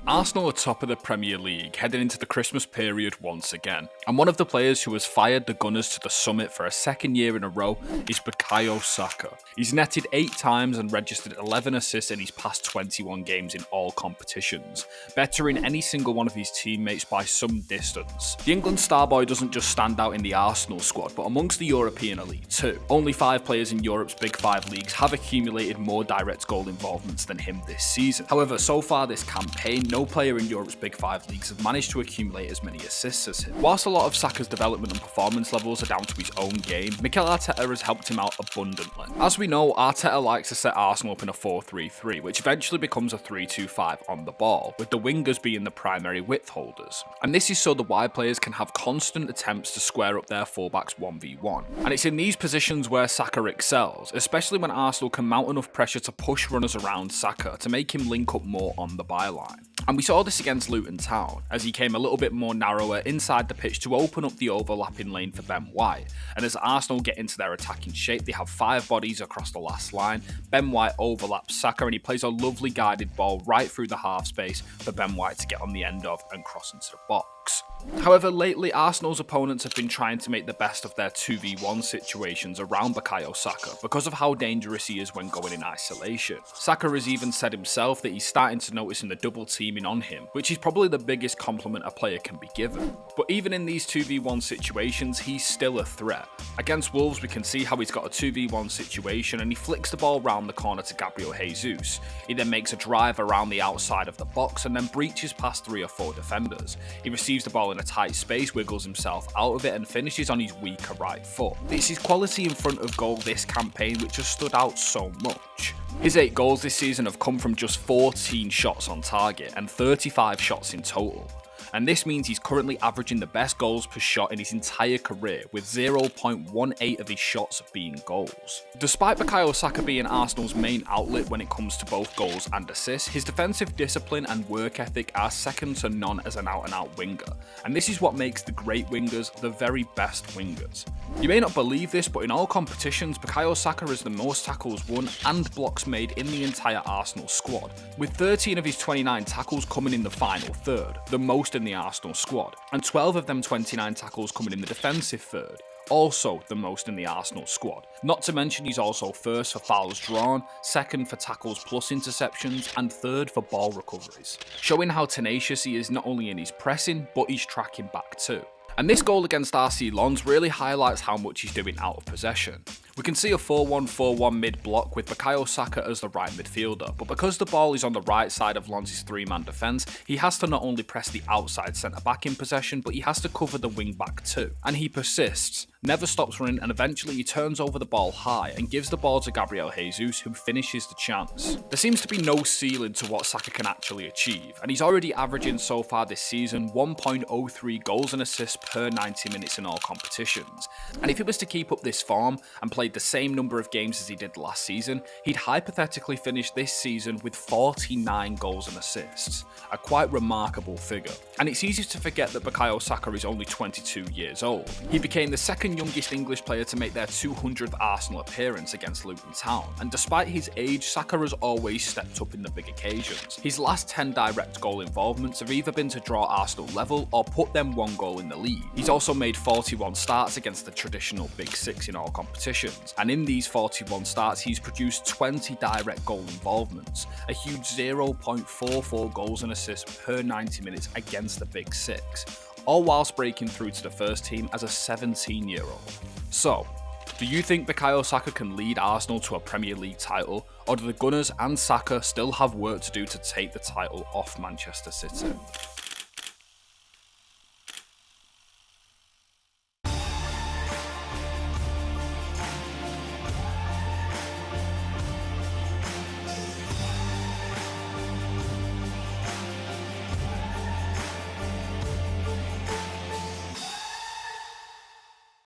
Arsenal are top of the Premier League, heading into the Christmas period once again. And one of the players who has fired the Gunners to the summit for a second year in a row is Bukayo Saka. He's netted 8 times and registered 11 assists in his past 21 games in all competitions, bettering any single one of his teammates by some distance. The England star boy doesn't just stand out in the Arsenal squad, but amongst the European elite too. Only 5 players in Europe's Big 5 leagues have accumulated more direct goal involvements than him this season. However, so far this campaign, no player in Europe's Big 5 leagues have managed to accumulate as many assists as him. Whilst a lot of Saka's development and performance levels are down to his own game, Mikel Arteta has helped him out abundantly. As we know, Arteta likes to set Arsenal up in a 4-3-3, which eventually becomes a 3-2-5 on the ball, with the wingers being the primary width holders. And this is so the wide players can have constant attempts to square up their fullbacks 1v1. And it's in these positions where Saka excels, especially when Arsenal can mount enough pressure to push runners around Saka to make him link up more on the byline. And we saw this against Luton Town, as he came a little bit more narrower inside the pitch to open up the overlapping lane for Ben White. And as Arsenal get into their attacking shape, they have 5 bodies across the last line. Ben White overlaps Saka and he plays a lovely guided ball right through the half space for Ben White to get on the end of and cross into the box. However, lately Arsenal's opponents have been trying to make the best of their 2v1 situations around Bukayo Saka because of how dangerous he is when going in isolation. Saka has even said himself that he's starting to notice in the double teaming on him, which is probably the biggest compliment a player can be given. But even in these 2v1 situations, he's still a threat. Against Wolves, we can see how he's got a 2v1 situation and he flicks the ball round the corner to Gabriel Jesus. He then makes a drive around the outside of the box and then breaches past 3 or 4 defenders. He receives the ball in a tight space, wiggles himself out of it and finishes on his weaker right foot. It's his quality in front of goal this campaign which has stood out so much. His 8 goals this season have come from just 14 shots on target and 35 shots in total. And this means he's currently averaging the best goals per shot in his entire career, with 0.18 of his shots being goals. Despite Bukayo Saka being Arsenal's main outlet when it comes to both goals and assists, his defensive discipline and work ethic are second to none as an out-and-out winger, and this is what makes the great wingers the very best wingers. You may not believe this, but in all competitions, Bukayo Saka has the most tackles won and blocks made in the entire Arsenal squad, with 13 of his 29 tackles coming in the final third, the most in the Arsenal squad, and 12 of them 29 tackles coming in the defensive third, also the most in the Arsenal squad. Not to mention he's also first for fouls drawn, second for tackles plus interceptions, and third for ball recoveries, showing how tenacious he is not only in his pressing, but his tracking back too. And this goal against RC Lens really highlights how much he's doing out of possession. We can see a 4-1-4-1 mid-block with Bukayo Saka as the right midfielder, but because the ball is on the right side of Lens' 3-man defence, he has to not only press the outside centre-back in possession, but he has to cover the wing-back too. And he persists, never stops running, and eventually he turns over the ball high and gives the ball to Gabriel Jesus, who finishes the chance. There seems to be no ceiling to what Saka can actually achieve, and he's already averaging so far this season 1.03 goals and assists per 90 minutes in all competitions. And if he was to keep up this form and play the same number of games as he did last season, he'd hypothetically finish this season with 49 goals and assists, a quite remarkable figure. And it's easy to forget that Bukayo Saka is only 22 years old. He became the second youngest English player to make their 200th Arsenal appearance against Luton Town, and despite his age, Saka has always stepped up in the big occasions. His last 10 direct goal involvements have either been to draw Arsenal level or put them 1 goal in the lead. He's also made 41 starts against the traditional Big 6 in all competitions, and in these 41 starts he's produced 20 direct goal involvements, a huge 0.44 goals and assists per 90 minutes against the Big 6, all whilst breaking through to the first team as a 17-year-old. So, do you think Bukayo Saka can lead Arsenal to a Premier League title, or do the Gunners and Saka still have work to do to take the title off Manchester City?